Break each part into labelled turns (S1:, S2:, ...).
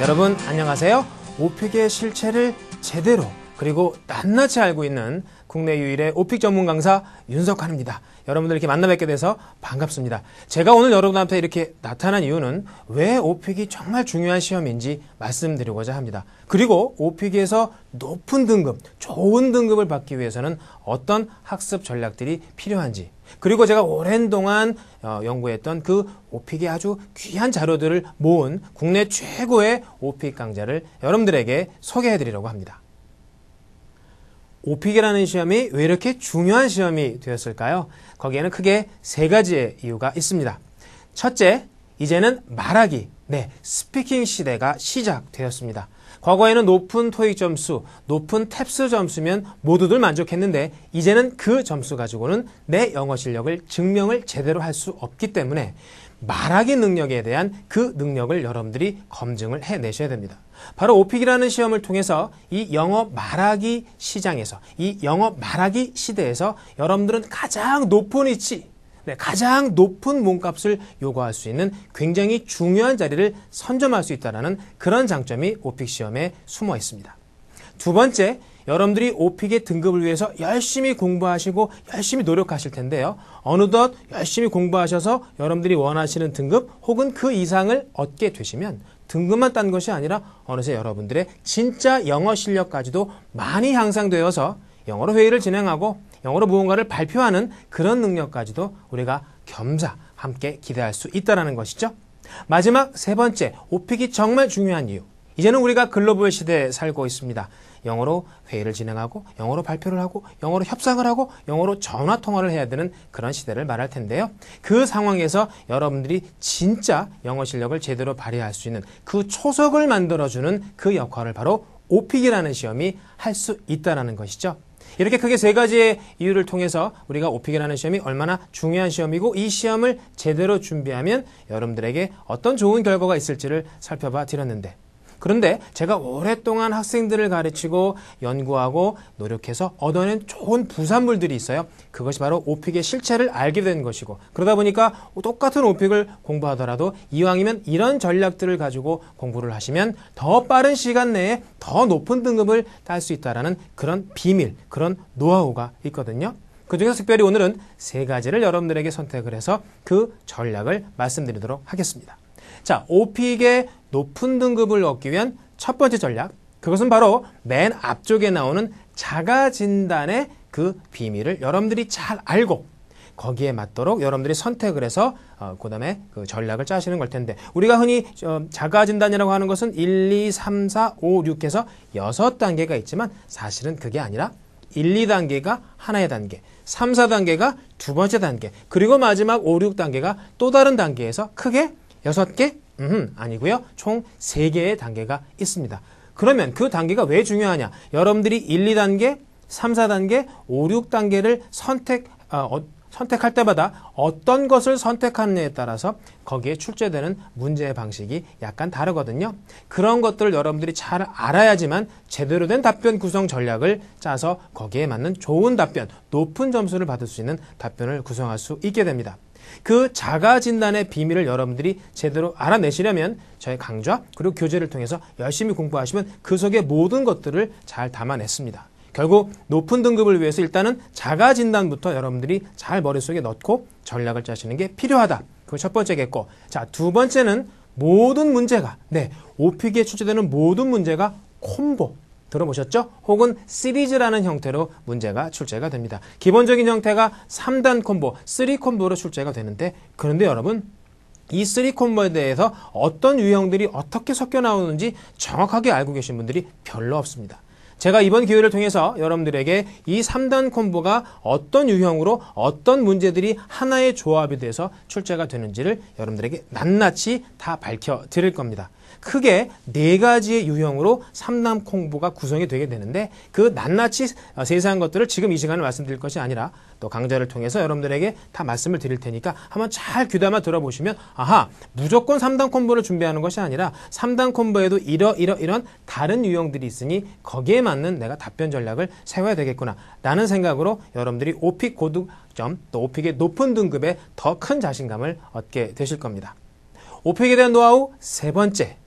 S1: 여러분 안녕하세요. 오픽의 실체를 제대로 그리고 낱낱이 알고 있는 국내 유일의 오픽 전문 강사 윤석환입니다. 여러분들 이렇게 만나 뵙게 돼서 반갑습니다. 제가 오늘 여러분한테 이렇게 나타난 이유는 왜 오픽이 정말 중요한 시험인지 말씀드리고자 합니다. 그리고 오픽에서 높은 등급, 좋은 등급을 받기 위해서는 어떤 학습 전략들이 필요한지, 그리고 제가 오랜 동안 연구했던 그 오픽의 아주 귀한 자료들을 모은 국내 최고의 오픽 강좌를 여러분들에게 소개해드리려고 합니다. 오픽이라는 시험이 왜 이렇게 중요한 시험이 되었을까요? 거기에는 크게 세 가지의 이유가 있습니다. 첫째, 이제는 말하기, 스피킹 시대가 시작되었습니다. 과거에는 높은 토익 점수, 높은 탭스 점수면 모두들 만족했는데 이제는 그 점수 가지고는 내 영어 실력을 증명을 제대로 할 수 없기 때문에 말하기 능력에 대한 그 능력을 여러분들이 검증을 해내셔야 됩니다. 바로 오픽이라는 시험을 통해서 이 영어 말하기 시장에서, 이 영어 말하기 시대에서 여러분들은 가장 높은 위치, 가장 높은 몸값을 요구할 수 있는 굉장히 중요한 자리를 선점할 수 있다는 그런 장점이 오픽 시험에 숨어 있습니다. 두 번째, 여러분들이 오픽의 등급을 위해서 열심히 공부하시고 열심히 노력하실 텐데요. 어느덧 열심히 공부하셔서 여러분들이 원하시는 등급 혹은 그 이상을 얻게 되시면 등급만 딴 것이 아니라 어느새 여러분들의 진짜 영어 실력까지도 많이 향상되어서 영어로 회의를 진행하고 영어로 무언가를 발표하는 그런 능력까지도 우리가 겸사 함께 기대할 수 있다는 것이죠. 마지막 세 번째, 오픽이 정말 중요한 이유. 이제는 우리가 글로벌 시대에 살고 있습니다. 영어로 회의를 진행하고 영어로 발표를 하고 영어로 협상을 하고 영어로 전화 통화를 해야 되는 그런 시대를 말할 텐데요. 그 상황에서 여러분들이 진짜 영어 실력을 제대로 발휘할 수 있는 그 초석을 만들어주는 그 역할을 바로 오픽이라는 시험이 할 수 있다는 것이죠. 이렇게 크게 세 가지의 이유를 통해서 우리가 오픽이라는 시험이 얼마나 중요한 시험이고 이 시험을 제대로 준비하면 여러분들에게 어떤 좋은 결과가 있을지를 살펴봐 드렸는데, 그런데 제가 오랫동안 학생들을 가르치고 연구하고 노력해서 얻어낸 좋은 부산물들이 있어요. 그것이 바로 오픽의 실체를 알게 된 것이고, 그러다 보니까 똑같은 오픽을 공부하더라도 이왕이면 이런 전략들을 가지고 공부를 하시면 더 빠른 시간 내에 더 높은 등급을 딸 수 있다는 그런 비밀, 그런 노하우가 있거든요. 그중에서 특별히 오늘은 세 가지를 여러분들에게 선택을 해서 그 전략을 말씀드리도록 하겠습니다. 자, 오픽의 높은 등급을 얻기 위한 첫 번째 전략, 그것은 바로 맨 앞쪽에 나오는 자가진단의 그 비밀을 여러분들이 잘 알고 거기에 맞도록 여러분들이 선택을 해서 그 다음에 그 전략을 짜시는 걸 텐데, 우리가 흔히 자가진단이라고 하는 것은 1, 2, 3, 4, 5, 6 해서 6단계가 있지만 사실은 그게 아니라 1, 2단계가 하나의 단계, 3, 4단계가 두 번째 단계, 그리고 마지막 5, 6단계가 또 다른 단계에서 크게 6개? 아니고요. 총 3개의 단계가 있습니다. 그러면 그 단계가 왜 중요하냐? 여러분들이 1, 2단계, 3, 4단계, 5, 6단계를 선택할 때마다 어떤 것을 선택하느냐에 따라서 거기에 출제되는 문제의 방식이 약간 다르거든요. 그런 것들을 여러분들이 잘 알아야지만 제대로 된 답변 구성 전략을 짜서 거기에 맞는 좋은 답변, 높은 점수를 받을 수 있는 답변을 구성할 수 있게 됩니다. 그 자가진단의 비밀을 여러분들이 제대로 알아내시려면 저의 강좌 그리고 교재를 통해서 열심히 공부하시면 그 속의 모든 것들을 잘 담아냈습니다. 결국 높은 등급을 위해서 일단은 자가진단부터 여러분들이 잘 머릿속에 넣고 전략을 짜시는 게 필요하다. 그거 첫 번째겠고, 자, 두 번째는 모든 문제가, 오픽에 출제되는 모든 문제가 콤보, 들어보셨죠? 혹은 시리즈라는 형태로 문제가 출제가 됩니다. 기본적인 형태가 3단 콤보, 3콤보로 출제가 되는데, 그런데 여러분, 이 3콤보에 대해서 어떤 유형들이 어떻게 섞여 나오는지 정확하게 알고 계신 분들이 별로 없습니다. 제가 이번 기회를 통해서 여러분들에게 이 3단 콤보가 어떤 유형으로 어떤 문제들이 하나의 조합이 돼서 출제가 되는지를 여러분들에게 낱낱이 다 밝혀드릴 겁니다. 크게 4가지의 유형으로 3단 콤보가 구성이 되게 되는데, 그 낱낱이 세세한 것들을 지금 이 시간에 말씀드릴 것이 아니라 또 강좌를 통해서 여러분들에게 다 말씀을 드릴 테니까 한번 잘 귀담아 들어보시면, 아하, 무조건 3단 콤보를 준비하는 것이 아니라 3단 콤보에도 이런 다른 유형들이 있으니 거기에 맞는 내가 답변 전략을 세워야 되겠구나 라는 생각으로 여러분들이 오픽 고득점, 또 오픽의 높은 등급에 더 큰 자신감을 얻게 되실 겁니다. 오픽에 대한 노하우 세 번째,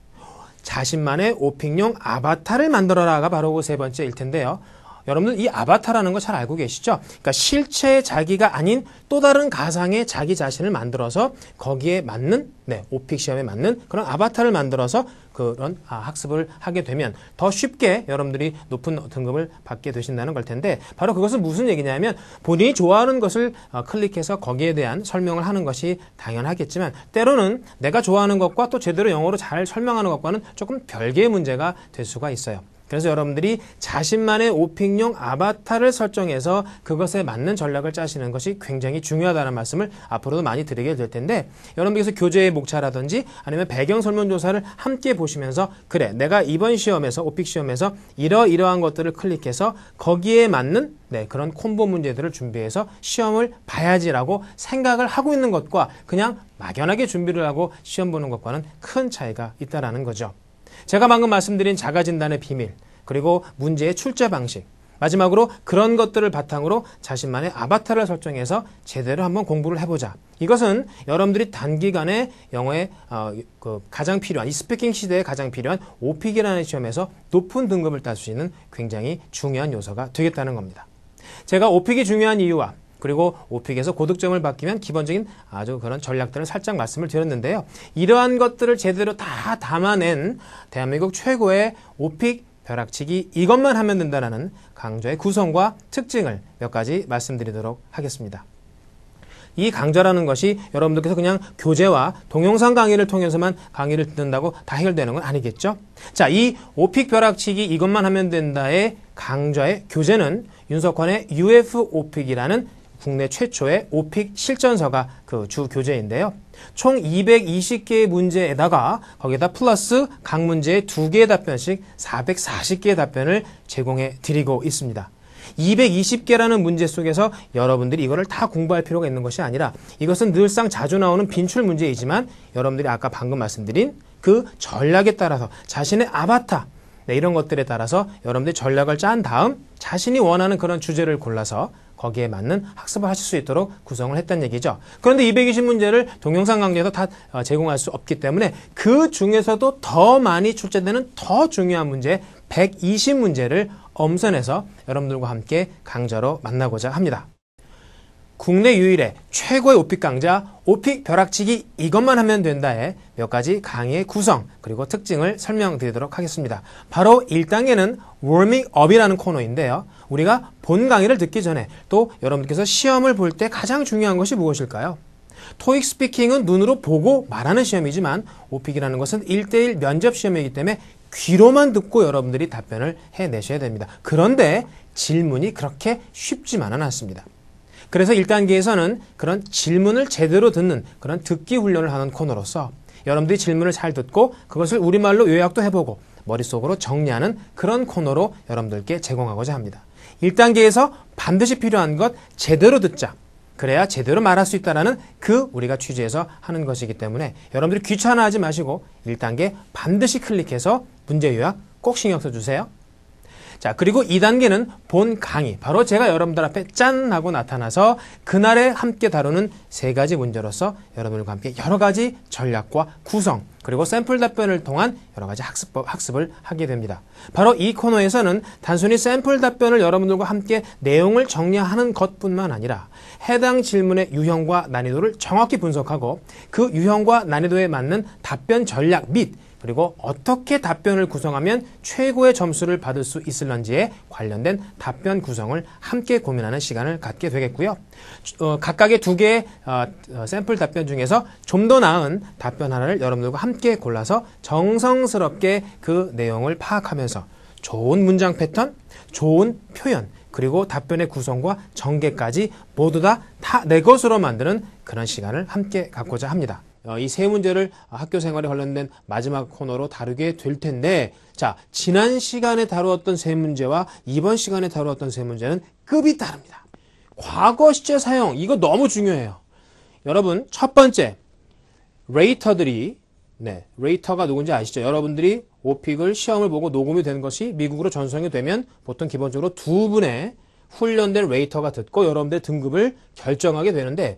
S1: 자신만의 오픽용 아바타를 만들어라가 바로 그 세 번째일 텐데요. 여러분들 이 아바타라는 거 잘 알고 계시죠? 그러니까 실체의 자기가 아닌 또 다른 가상의 자기 자신을 만들어서 거기에 맞는 오픽 시험에 맞는 그런 아바타를 만들어서 그런 학습을 하게 되면 더 쉽게 여러분들이 높은 등급을 받게 되신다는 걸 텐데 바로 그것은 무슨 얘기냐면 본인이 좋아하는 것을 클릭해서 거기에 대한 설명을 하는 것이 당연하겠지만 때로는 내가 좋아하는 것과 또 제대로 영어로 잘 설명하는 것과는 조금 별개의 문제가 될 수가 있어요. 그래서 여러분들이 자신만의 오픽용 아바타를 설정해서 그것에 맞는 전략을 짜시는 것이 굉장히 중요하다는 말씀을 앞으로도 많이 드리게 될 텐데 여러분들께서 교재의 목차라든지 아니면 배경 설문조사를 함께 보시면서 그래 내가 이번 시험에서 오픽 시험에서 이러이러한 것들을 클릭해서 거기에 맞는 그런 콤보 문제들을 준비해서 시험을 봐야지라고 생각을 하고 있는 것과 그냥 막연하게 준비를 하고 시험 보는 것과는 큰 차이가 있다는 거죠. 제가 방금 말씀드린 자가진단의 비밀, 그리고 문제의 출제 방식, 마지막으로 그런 것들을 바탕으로 자신만의 아바타를 설정해서 제대로 한번 공부를 해보자. 이것은 여러분들이 단기간에 영어에 가장 필요한, 이 스피킹 시대에 가장 필요한 오픽이라는 시험에서 높은 등급을 딸 수 있는 굉장히 중요한 요소가 되겠다는 겁니다. 제가 오픽이 중요한 이유와 그리고 오픽에서 고득점을 받기면 기본적인 아주 그런 전략들을 살짝 말씀을 드렸는데요. 이러한 것들을 제대로 다 담아낸 대한민국 최고의 오픽 벼락치기 이것만 하면 된다는 강좌의 구성과 특징을 몇 가지 말씀드리도록 하겠습니다. 이 강좌라는 것이 여러분들께서 그냥 교재와 동영상 강의를 통해서만 강의를 듣는다고 다 해결되는 건 아니겠죠? 자, 이 오픽 벼락치기 이것만 하면 된다의 강좌의 교재는 윤석환의 UF 오픽이라는 국내 최초의 오픽 실전서가 그 주 교재인데요. 총 220개의 문제에다가 거기에다 플러스 각 문제에 2개의 답변씩 440개의 답변을 제공해 드리고 있습니다. 220개라는 문제 속에서 여러분들이 이거를 다 공부할 필요가 있는 것이 아니라 이것은 늘상 자주 나오는 빈출 문제이지만 여러분들이 아까 방금 말씀드린 그 전략에 따라서 자신의 아바타 이런 것들에 따라서 여러분들이 전략을 짠 다음 자신이 원하는 그런 주제를 골라서 거기에 맞는 학습을 하실 수 있도록 구성을 했다는 얘기죠. 그런데 220문제를 동영상 강좌에서 다 제공할 수 없기 때문에 그 중에서도 더 많이 출제되는 더 중요한 문제 120문제를 엄선해서 여러분들과 함께 강좌로 만나고자 합니다. 국내 유일의 최고의 오픽 강좌 오픽 벼락치기 이것만 하면 된다의 몇 가지 강의의 구성 그리고 특징을 설명드리도록 하겠습니다. 바로 1단계는 워밍업이라는 코너인데요. 우리가 본 강의를 듣기 전에 또 여러분께서 시험을 볼 때 가장 중요한 것이 무엇일까요? 토익 스피킹은 눈으로 보고 말하는 시험이지만 오픽이라는 것은 1대1 면접 시험이기 때문에 귀로만 듣고 여러분들이 답변을 해내셔야 됩니다. 그런데 질문이 그렇게 쉽지만은 않습니다. 그래서 1단계에서는 그런 질문을 제대로 듣는 그런 듣기 훈련을 하는 코너로서 여러분들이 질문을 잘 듣고 그것을 우리말로 요약도 해보고 머릿속으로 정리하는 그런 코너로 여러분들께 제공하고자 합니다. 1단계에서 반드시 필요한 것 제대로 듣자. 그래야 제대로 말할 수 있다는 그 우리가 취지에서 하는 것이기 때문에 여러분들이 귀찮아하지 마시고 1단계 반드시 클릭해서 문제 요약 꼭 신경 써주세요. 자, 그리고 2단계는 본 강의. 바로 제가 여러분들 앞에 짠 하고 나타나서 그날에 함께 다루는 3가지 문제로서 여러분들과 함께 여러 가지 전략과 구성, 그리고 샘플 답변을 통한 여러 가지 학습을 하게 됩니다. 바로 이 코너에서는 단순히 샘플 답변을 여러분들과 함께 내용을 정리하는 것뿐만 아니라 해당 질문의 유형과 난이도를 정확히 분석하고 그 유형과 난이도에 맞는 답변 전략 및 그리고 어떻게 답변을 구성하면 최고의 점수를 받을 수 있을런지에 관련된 답변 구성을 함께 고민하는 시간을 갖게 되겠고요. 각각의 2개의 샘플 답변 중에서 좀 더 나은 답변 하나를 여러분들과 함께 골라서 정성스럽게 그 내용을 파악하면서 좋은 문장 패턴, 좋은 표현, 그리고 답변의 구성과 전개까지 모두 다 내 것으로 만드는 그런 시간을 함께 갖고자 합니다. 이 3문제를 학교 생활에 관련된 마지막 코너로 다루게 될 텐데 자, 지난 시간에 다루었던 3문제와 이번 시간에 다루었던 3문제는 급이 다릅니다. 과거 시제 사용 이거 너무 중요해요. 여러분 첫 번째 레이터들이 레이터가 누군지 아시죠? 여러분들이 오픽을 시험을 보고 녹음이 된 것이 미국으로 전송이 되면 보통 기본적으로 2분의 훈련된 웨이터가 듣고 여러분들의 등급을 결정하게 되는데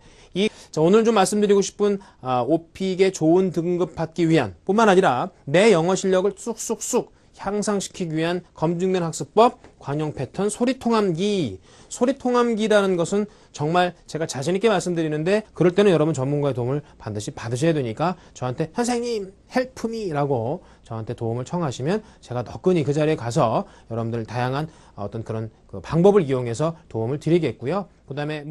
S1: 오늘 좀 말씀드리고 싶은 오픽의 좋은 등급 받기 위한 뿐만 아니라 내 영어 실력을 쑥쑥쑥 향상시키기 위한 검증된 학습법, 관용 패턴, 소리통함기. 소리통함기라는 것은 정말 제가 자신있게 말씀드리는데 그럴 때는 여러분 전문가의 도움을 반드시 받으셔야 되니까 저한테 선생님 헬프미라고 저한테 도움을 청하시면 제가 너끈히 그 자리에 가서 여러분들 다양한 어떤 그런 방법을 이용해서 도움을 드리겠고요. 그 다음에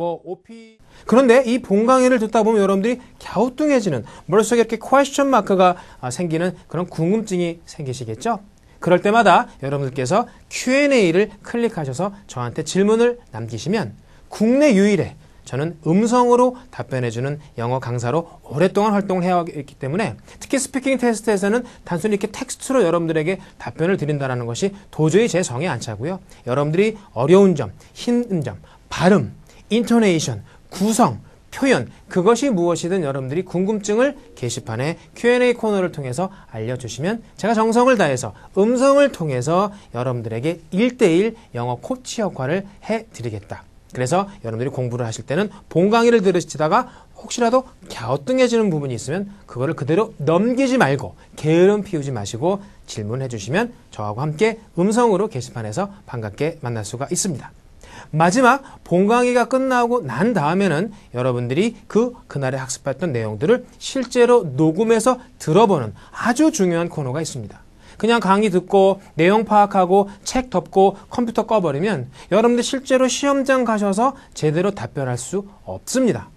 S1: 그런데 이 본 강의를 듣다 보면 여러분들이 갸우뚱해지는 머릿속에 이렇게 퀘스천 마크가 생기는 그런 궁금증이 생기시겠죠? 그럴 때마다 여러분들께서 Q&A를 클릭하셔서 저한테 질문을 남기시면 국내 유일의 저는 음성으로 답변해주는 영어 강사로 오랫동안 활동을 해왔기 때문에 특히 스피킹 테스트에서는 단순히 이렇게 텍스트로 여러분들에게 답변을 드린다는 것이 도저히 제 성에 안 차고요. 여러분들이 어려운 점, 힘든 점, 발음, 인토네이션, 구성, 표현, 그것이 무엇이든 여러분들이 궁금증을 게시판에 Q&A 코너를 통해서 알려주시면 제가 정성을 다해서 음성을 통해서 여러분들에게 1대1 영어 코치 역할을 해드리겠다. 그래서 여러분들이 공부를 하실 때는 본 강의를 들으시다가 혹시라도 갸우뚱해지는 부분이 있으면 그거를 그대로 넘기지 말고 게으름 피우지 마시고 질문해 주시면 저하고 함께 음성으로 게시판에서 반갑게 만날 수가 있습니다. 마지막 본 강의가 끝나고 난 다음에는 여러분들이 그날에 학습했던 내용들을 실제로 녹음해서 들어보는 아주 중요한 코너가 있습니다. 그냥 강의 듣고 내용 파악하고 책 덮고 컴퓨터 꺼버리면 여러분들 실제로 시험장 가셔서 제대로 답변할 수 없습니다.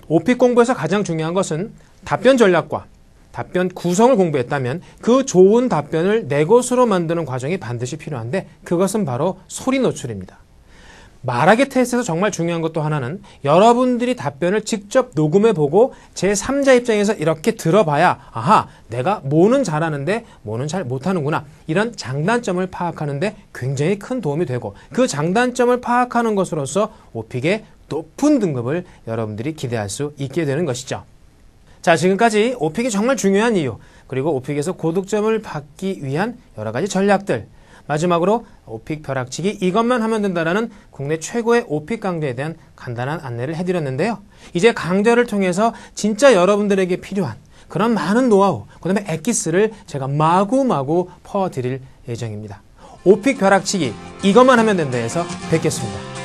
S1: 오픽 공부에서 가장 중요한 것은 답변 전략과 답변 구성을 공부했다면 그 좋은 답변을 내 것으로 만드는 과정이 반드시 필요한데 그것은 바로 소리 노출입니다. 말하기 테스트에서 정말 중요한 것도 하나는 여러분들이 답변을 직접 녹음해보고 제3자 입장에서 이렇게 들어봐야 아하 내가 뭐는 잘하는데 뭐는 잘 못하는구나 이런 장단점을 파악하는데 굉장히 큰 도움이 되고 그 장단점을 파악하는 것으로서 오픽의 높은 등급을 여러분들이 기대할 수 있게 되는 것이죠. 자, 지금까지 오픽이 정말 중요한 이유 그리고 오픽에서 고득점을 받기 위한 여러 가지 전략들 마지막으로 오픽 벼락치기 이것만 하면 된다라는 국내 최고의 오픽 강좌에 대한 간단한 안내를 해드렸는데요. 이제 강좌를 통해서 진짜 여러분들에게 필요한 그런 많은 노하우, 그 다음에 엑기스를 제가 마구마구 퍼드릴 예정입니다. 오픽 벼락치기 이것만 하면 된다 해서 뵙겠습니다.